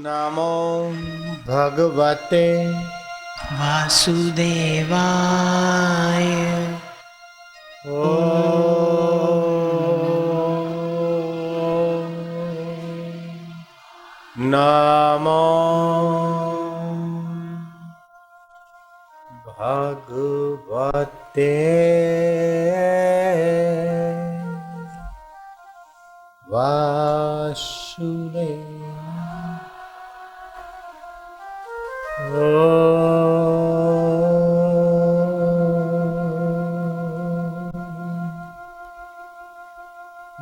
नमो भगवते वासुदेवाय। नमो भगवते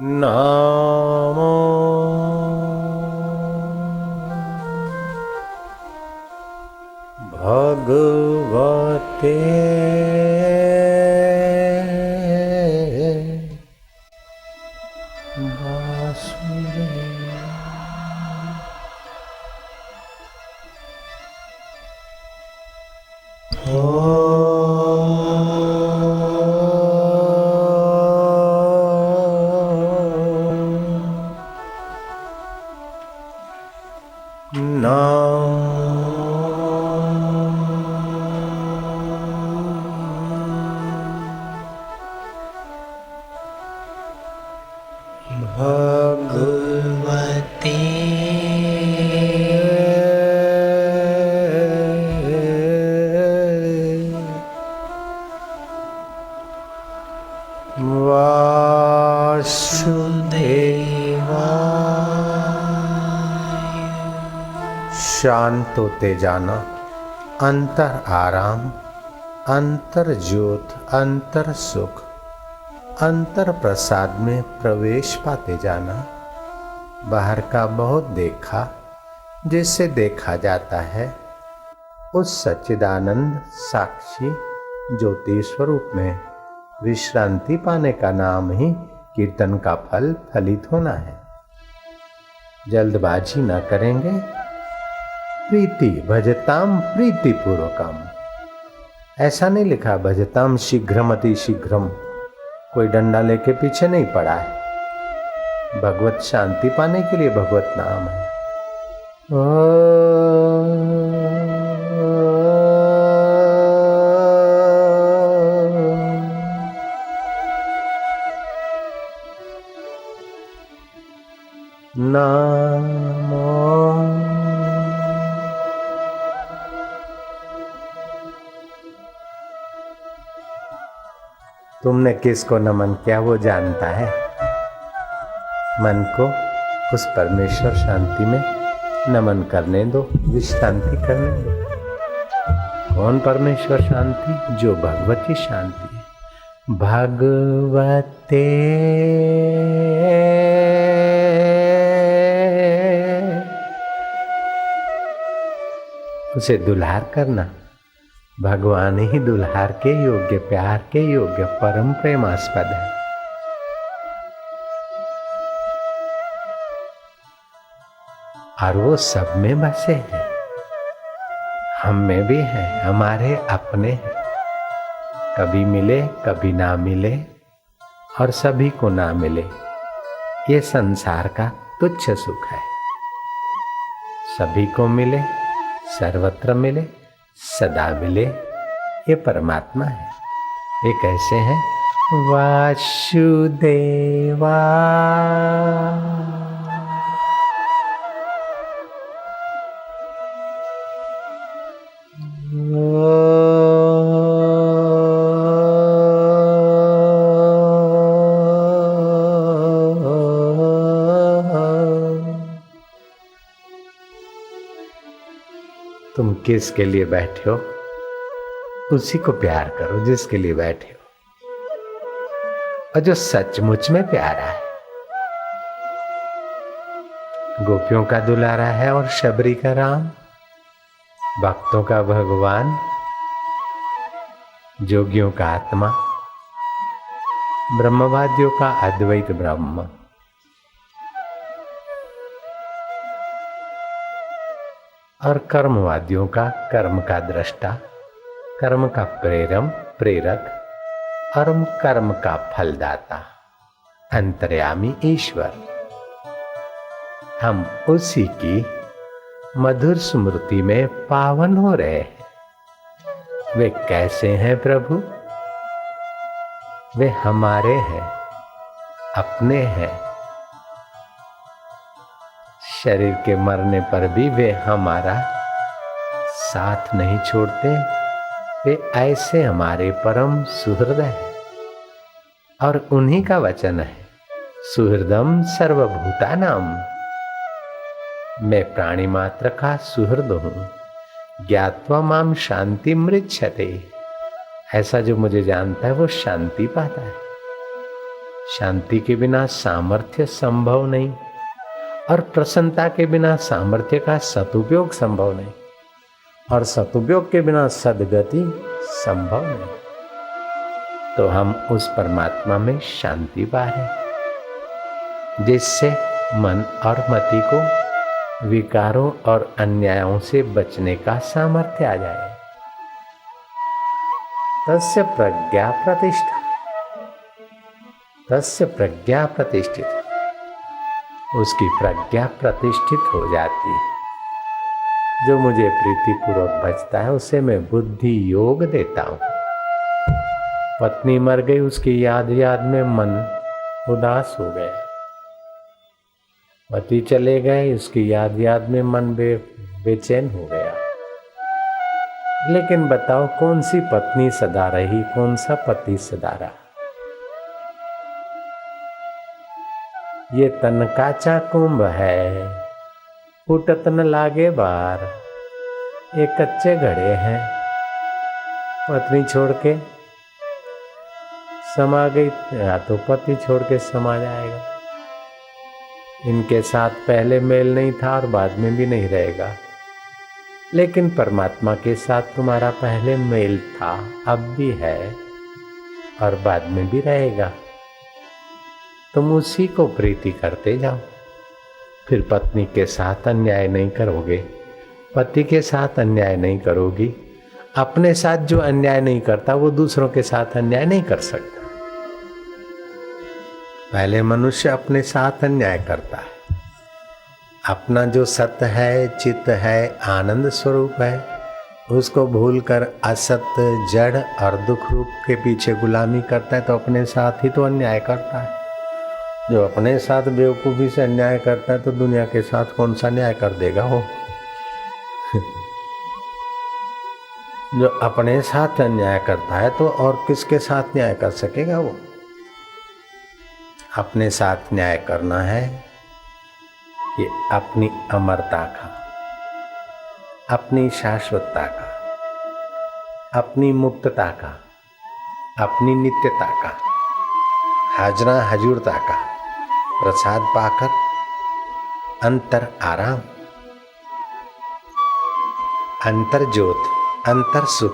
नमो भगवते वासुदेवाय। भगवते वासुदेवाय। शांत होते जाना, अंतर आराम, अंतर ज्योत, अंतर सुख, अंतर प्रसाद में प्रवेश पाते जाना। बाहर का बहुत देखा जिससे देखा जाता है, उस सच्चिदानंद साक्षी ज्योति स्वरूप में विश्रांति पाने का नाम ही कीर्तन का फल फलित होना है। जल्दबाजी न करेंगे। प्रीति भजताम प्रीति पूर्वकम, ऐसा नहीं लिखा भजताम शीघ्रमति शीघ्रम। कोई डंडा लेके पीछे नहीं पड़ा है। भगवत शांति पाने के लिए भगवत नाम है। नमो तुमने किसको नमन किया वो जानता है। मन को उस परमेश्वर शांति में नमन करने दो, विश्रांति करने दो। कौन परमेश्वर शांति? जो भगवती शांति है। भगवते उसे दुलार करना। भगवान ही दुल्हार के योग्य, प्यार के योग्य, परम प्रेमास्पद है। और वो सब में बसे हैं, हम में भी हैं, हमारे अपने हैं। कभी मिले कभी ना मिले और सभी को ना मिले, ये संसार का तुच्छ सुख है। सभी को मिले, सर्वत्र मिले, सदा मिले, ये परमात्मा है। ये कैसे है? वासुदेवा तुम किसके लिए बैठे हो? उसी को प्यार करो जिसके लिए बैठे हो, और जो सचमुच में प्यारा है। गोपियों का दुलारा है और शबरी का राम, भक्तों का भगवान, जोगियों का आत्मा, ब्रह्मवादियों का अद्वैत ब्रह्म। और कर्मवादियों का कर्म का दृष्टा, कर्म का प्रेरक और कर्म का फलदाता, अंतर्यामी ईश्वर। हम उसी की मधुर स्मृति में पावन हो रहे हैं। वे कैसे हैं प्रभु? वे हमारे हैं, अपने हैं। शरीर के मरने पर भी वे हमारा साथ नहीं छोड़ते। वे ऐसे हमारे परम सुहृद हैं। और उन्हीं का वचन है, सुहृदम सर्वभूतानाम। मैं प्राणी मात्र का सुहृद हूं। ज्ञात्वा माम शांति मृच्छते। ऐसा जो मुझे जानता है वो शांति पाता है। शांति के बिना सामर्थ्य संभव नहीं, और प्रसन्नता के बिना सामर्थ्य का सदुपयोग संभव नहीं, और सदुपयोग के बिना सद्गति संभव नहीं। तो हम उस परमात्मा में शांति पा रहे, जिससे मन और मति को विकारों और अन्यायों से बचने का सामर्थ्य आ जाए। तस्य प्रज्ञा प्रतिष्ठा, तस्य प्रज्ञा प्रतिष्ठित, उसकी प्रज्ञा प्रतिष्ठित हो जाती है। जो मुझे प्रीतिपूर्वक भजता है उसे मैं बुद्धि योग देता हूं। पत्नी मर गई, उसकी याद याद में मन उदास हो गया। पति चले गए, उसकी याद याद में मन बेचैन हो गया। लेकिन बताओ, कौन सी पत्नी सदा रही, कौन सा पति सदा रहा? ये तन काचा कुंभ है, फूटत न लागे बार। ये कच्चे घड़े हैं, पत्नी छोड़ के समा गई, या तो पति छोड़ के समा जाएगा। इनके साथ पहले मेल नहीं था और बाद में भी नहीं रहेगा। लेकिन परमात्मा के साथ तुम्हारा पहले मेल था, अब भी है और बाद में भी रहेगा। तुम उसी को प्रीति करते जाओ। फिर पत्नी के साथ अन्याय नहीं करोगे, पति के साथ अन्याय नहीं करोगी। अपने साथ जो अन्याय नहीं करता वो दूसरों के साथ अन्याय नहीं कर सकता। पहले मनुष्य अपने साथ अन्याय करता है। अपना जो सत्य है, चित्त है, आनंद स्वरूप है, उसको भूलकर असत, जड़ और दुख रूप के पीछे गुलामी करता है, तो अपने साथ ही तो अन्याय करता है। जो अपने साथ बेवकूफ़ी से अन्याय करता है तो दुनिया के साथ कौन सा न्याय कर देगा वो? जो अपने साथ अन्याय करता है तो और किसके साथ न्याय कर सकेगा वो? अपने साथ न्याय करना है कि अपनी अमरता का, अपनी शाश्वतता का, अपनी मुक्तता का, अपनी नित्यता का, हाजरा हजूरता का प्रसाद पाकर अंतर आराम, अंतर ज्योत, अंतर सुख,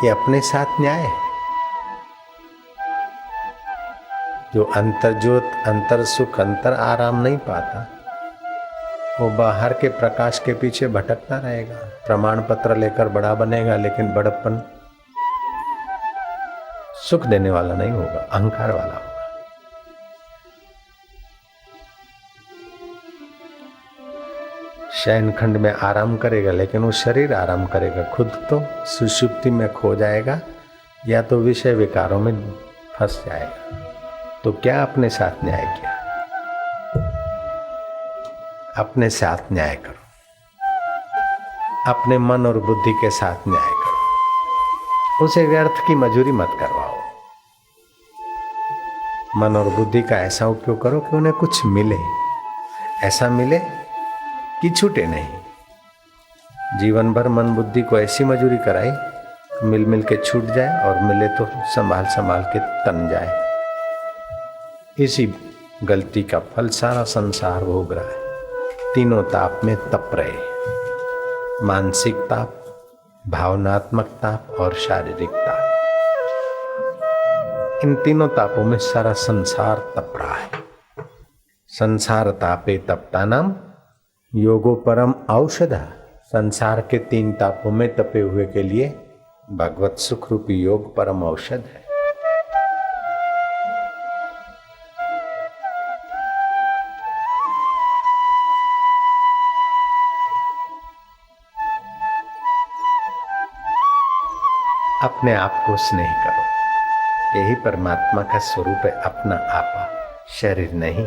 ये अपने साथ न्याय है। जो अंतर ज्योत, अंतर सुख, अंतर आराम नहीं पाता, वो बाहर के प्रकाश के पीछे भटकता रहेगा। प्रमाण पत्र लेकर बड़ा बनेगा, लेकिन बड़प्पन सुख देने वाला नहीं होगा, अहंकार वाला होगा। शयन खंड में आराम करेगा, लेकिन वो शरीर आराम करेगा, खुद तो सुषुप्ति में खो जाएगा या तो विषय विकारों में फंस जाएगा। तो क्या अपने साथ न्याय किया? अपने साथ न्याय करो, अपने मन और बुद्धि के साथ न्याय करो। उसे व्यर्थ की मजूरी मत करवाओ। मन और बुद्धि का ऐसा उपयोग करो कि उन्हें कुछ मिले, ऐसा मिले कि छूटे नहीं। जीवन भर मन बुद्धि को ऐसी मजूरी कराई, मिल मिल के छूट जाए, और मिले तो संभाल संभाल के तन जाए। इसी गलती का फल सारा संसार भोग रहा है। तीनों ताप में तप रहे, मानसिक ताप, भावनात्मक ताप और शारीरिक ताप। इन तीनों तापों में सारा संसार तप रहा है। संसार तापे तप्तानाम योगो परम औषधः। संसार के तीन तापों में तपे हुए के लिए भगवत सुख रूपी योग परम औषध है। अपने आप को स्नेह करो। यही परमात्मा का स्वरूप है, अपना आपा, शरीर नहीं।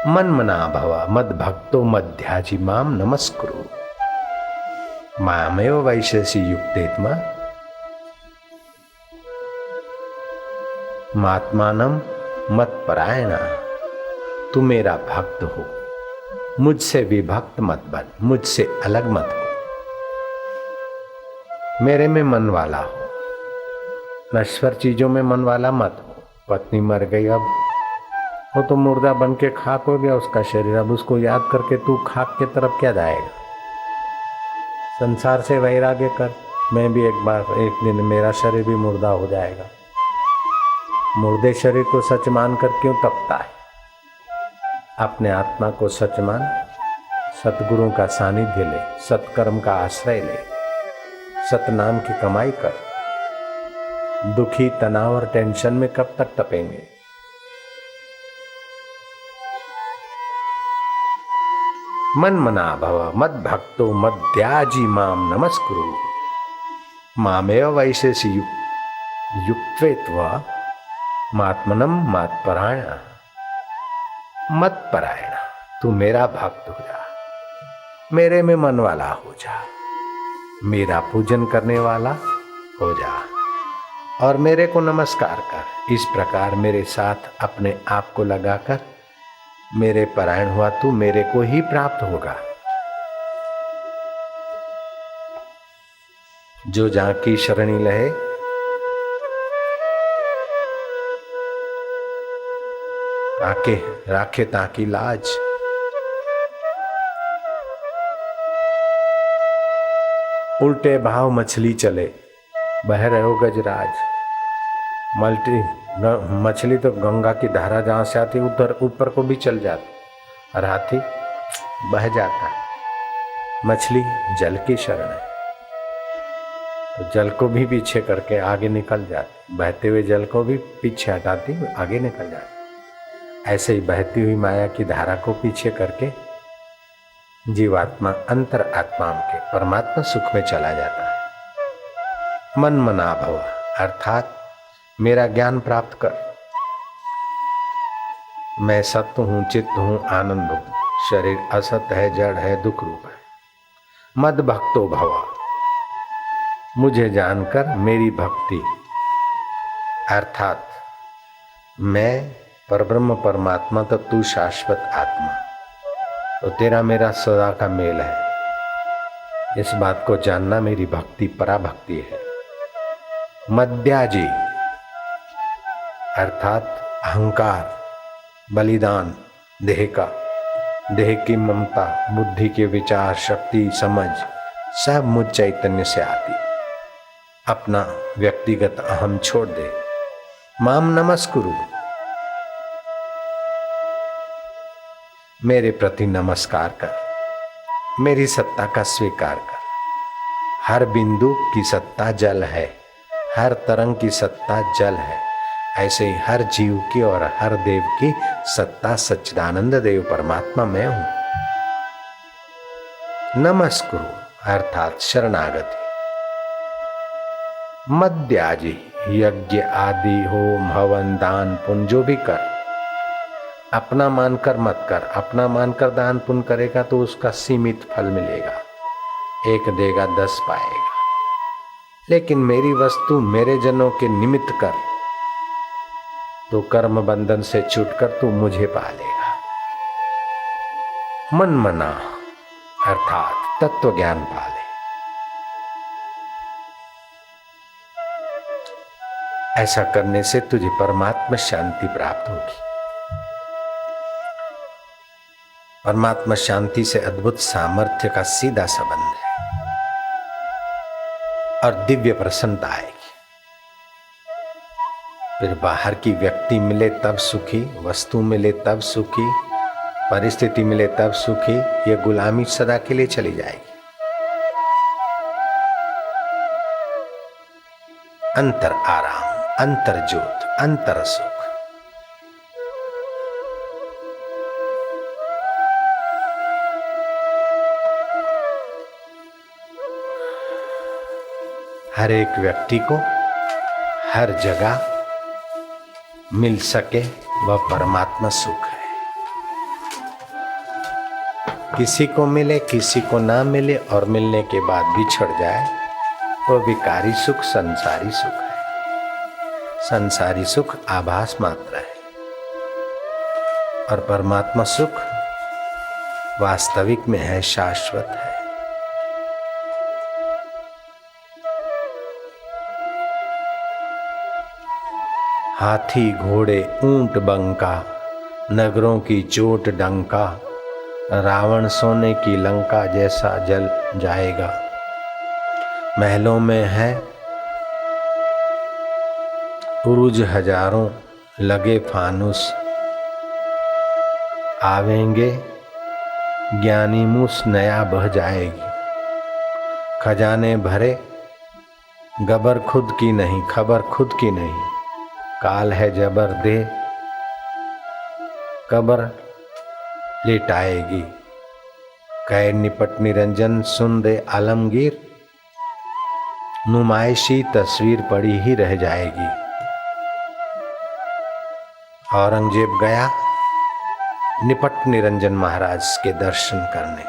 मन मना भव मद भक्तो मध्याजी माम नमस्कुरु मामेव वैशेषी युक्तेत्मा महात्मानम मत परायणा। तू मेरा भक्त हो, मुझसे विभक्त मत बन, मुझसे अलग मत हो, मेरे में मन वाला हो, नश्वर चीजों में मन वाला मत हो। पत्नी मर गई, अब वो तो मुर्दा बन के खाक हो गया उसका शरीर, अब उसको याद करके तू खाक के तरफ क्या जाएगा। संसार से वैराग्य कर, मैं भी एक दिन मेरा शरीर भी मुर्दा हो जाएगा। मुर्दे शरीर को सच मान कर क्यों तपता है। अपने आत्मा को सच मान, सतगुरु का सानिध्य ले, सत्कर्म का आश्रय ले, सतनाम की कमाई कर। दुखी, तनाव और टेंशन में कब तक तपेंगे। मन मना भव मद भक्तो मद्याजी माम नमस्कुरु मामेव वैशेषी युक्त्वेत्वा मात्मनम मात्परायण। मत परायण, तू मेरा भक्त हो जा, मेरे में मन वाला हो जा, मेरा पूजन करने वाला हो जा और मेरे को नमस्कार कर। इस प्रकार मेरे साथ अपने आप को लगाकर मेरे परायण हुआ, तू मेरे को ही प्राप्त होगा। जो जाकी शरणी लहे ताके राखे ताकी लाज। उल्टे भाव मछली चले, बह रहे हो गजराज। मछली तो गंगा की धारा जहां से आती उधर ऊपर को भी चल जाती, और हाथी बह जाता है। मछली जल की शरण है, तो जल को भी पीछे करके आगे निकल जाती, बहते हुए जल को भी पीछे हटाती आगे निकल जाती। ऐसे ही बहती हुई माया की धारा को पीछे करके जीवात्मा अंतर आत्मा के परमात्मा सुख में चला जाता है। मन मना भव अर्थात मेरा ज्ञान प्राप्त कर। मैं सत्य हूं, चित्त हूं, आनंद हूं, शरीर असत है, जड़ है, दुख रूप है। मद भक्तो भव, मुझे जानकर मेरी भक्ति अर्थात मैं परब्रह्म परमात्मा तो तू शाश्वत आत्मा, तो तेरा मेरा सदा का मेल है। इस बात को जानना मेरी भक्ति पराभक्ति है। मद्याजी अर्थात अहंकार, बलिदान, देह का, देह की ममता, बुद्धि के विचार, शक्ति, समझ सब मुझ चैतन्य से आती। अपना व्यक्तिगत अहम छोड़ दे। माम नमस्कुरु, मेरे प्रति नमस्कार कर, मेरी सत्ता का स्वीकार कर। हर बिंदु की सत्ता जल है, हर तरंग की सत्ता जल है। ऐसे ही हर जीव की और हर देव की सत्ता सच्चिदानंद देव परमात्मा मैं हूं। नमस्कुरु अर्थात शरणागति। मद्याजी यज्ञ आदि होम हवन दान पुण्य जो भी कर, अपना मानकर मत कर। अपना मानकर दान पुण्य करेगा तो उसका सीमित फल मिलेगा, 1 देगा 10 पाएगा। लेकिन मेरी वस्तु मेरे जनों के निमित्त कर, तो कर्म बंधन से छूटकर तू मुझे पा लेगा। मन मना अर्थात तत्व ज्ञान पा ले। ऐसा करने से तुझे परमात्मा शांति प्राप्त होगी। परमात्मा शांति से अद्भुत सामर्थ्य का सीधा संबंध है और दिव्य प्रसन्नता आएगी। फिर बाहर की व्यक्ति मिले तब सुखी, वस्तु मिले तब सुखी, परिस्थिति मिले तब सुखी, ये गुलामी सदा के लिए चली जाएगी। अंतर आराम, अंतर ज्योत, अंतर सुख। हर एक व्यक्ति को हर जगह मिल सके वह परमात्मा सुख है। किसी को मिले किसी को ना मिले और मिलने के बाद बिछड़ जाए तो विकारी सुख संसारी सुख है। संसारी सुख आभास मात्र है और परमात्मा सुख वास्तविक में है, शाश्वत है। हाथी घोड़े ऊंट बंका, नगरों की चोट डंका, रावण सोने की लंका जैसा जल जाएगा। महलों में है उरुज हजारों, लगे फानुस, आवेंगे ज्ञानी मूस, नया बह जाएगी। खजाने भरे गबर खुद की नहीं, खबर खुद की नहीं, काल है जबर दे कबर लिटाएगी। कह निपट निरंजन सुन दे आलमगीर, नुमाइशी तस्वीर पड़ी ही रह जाएगी। औरंगजेब गया निपट निरंजन महाराज के दर्शन करने।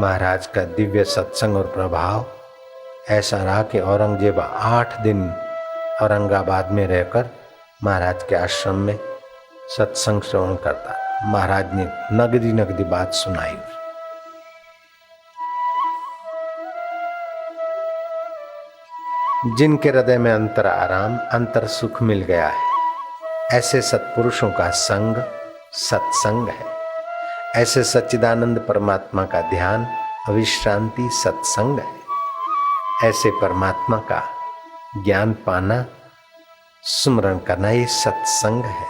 महाराज का दिव्य सत्संग और प्रभाव ऐसा रहा कि औरंगजेब 8 दिन औरंगाबाद में रहकर महाराज के आश्रम में सत्संग श्रवण करता। महाराज ने नगदी नगदी बात सुनाई। जिनके हृदय में अंतर आराम, अंतर सुख मिल गया है, ऐसे सत्पुरुषों का संग सत्संग है। ऐसे सच्चिदानंद परमात्मा का ध्यान अविश्रांति सत्संग है। ऐसे परमात्मा का ज्ञान पाना, सुमरण करना, ये सत्संग है।